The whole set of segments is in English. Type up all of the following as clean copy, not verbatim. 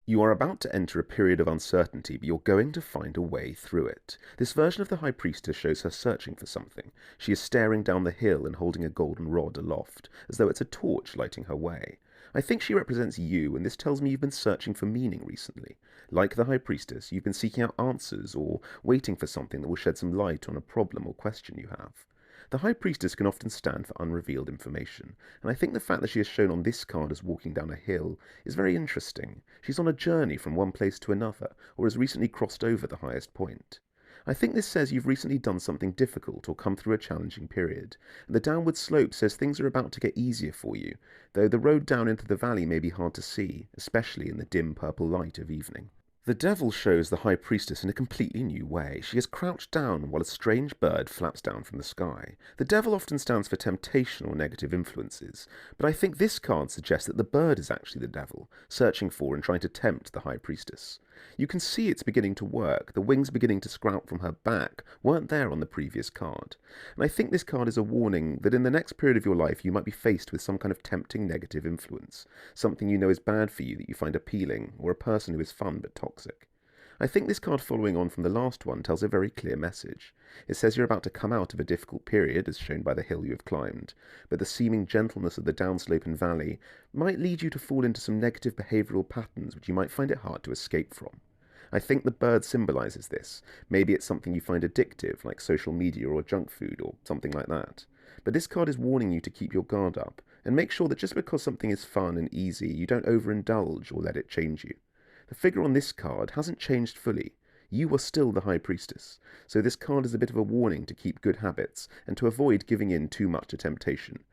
You are about to enter a period of uncertainty, but you're going to find a way through it. This version of the High Priestess shows her searching for something. She is staring down the hill and holding a golden rod aloft, as though it's a torch lighting her way. I think she represents you, and this tells me you've been searching for meaning recently. Like the High Priestess, you've been seeking out answers or waiting for something that will shed some light on a problem or question you have. The High Priestess can often stand for unrevealed information, and I think the fact that she is shown on this card as walking down a hill is very interesting. She's on a journey from one place to another, or has recently crossed over the highest point. I think this says you've recently done something difficult or come through a challenging period, and the downward slope says things are about to get easier for you, though the road down into the valley may be hard to see, especially in the dim purple light of evening. The devil shows the High Priestess in a completely new way. She is crouched down while a strange bird flaps down from the sky. The devil often stands for temptation or negative influences, but I think this card suggests that the bird is actually the devil, searching for and trying to tempt the High Priestess. You can see it's beginning to work. The wings beginning to sprout from her back weren't there on the previous card. And I think this card is a warning that in the next period of your life you might be faced with some kind of tempting negative influence, something you know is bad for you that you find appealing, or a person who is fun but toxic. I think this card, following on from the last one, tells a very clear message. It says you're about to come out of a difficult period, as shown by the hill you have climbed, but the seeming gentleness of the downslope and valley might lead you to fall into some negative behavioural patterns which you might find it hard to escape from. I think the bird symbolises this. Maybe it's something you find addictive, like social media or junk food or something like that. But this card is warning you to keep your guard up, and make sure that just because something is fun and easy, you don't overindulge or let it change you. The figure on this card hasn't changed fully. You are still the High Priestess, so this card is a bit of a warning to keep good habits and to avoid giving in too much to temptation.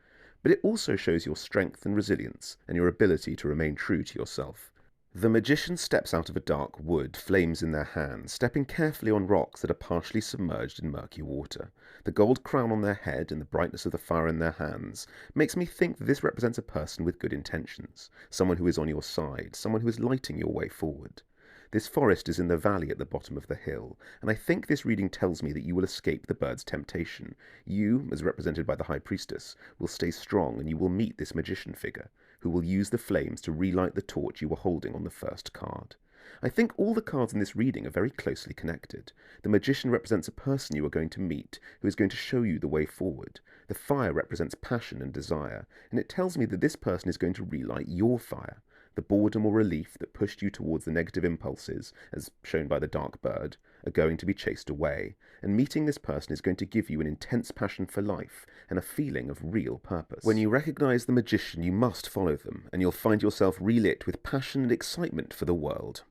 But it also shows your strength and resilience and your ability to remain true to yourself. The magician steps out of a dark wood, flames in their hands, stepping carefully on rocks that are partially submerged in murky water. The gold crown on their head and the brightness of the fire in their hands makes me think that this represents a person with good intentions, someone who is on your side, someone who is lighting your way forward. This forest is in the valley at the bottom of the hill, and I think this reading tells me that you will escape the bird's temptation. You, as represented by the High Priestess, will stay strong, and you will meet this magician figure, who will use the flames to relight the torch you were holding on the first card. I think all the cards in this reading are very closely connected. The magician represents a person you are going to meet, who is going to show you the way forward. The fire represents passion and desire, and it tells me that this person is going to relight your fire. The boredom or relief that pushed you towards the negative impulses, as shown by the dark bird, are going to be chased away, and meeting this person is going to give you an intense passion for life and a feeling of real purpose. When you recognize the magician, you must follow them, and you'll find yourself relit with passion and excitement for the world.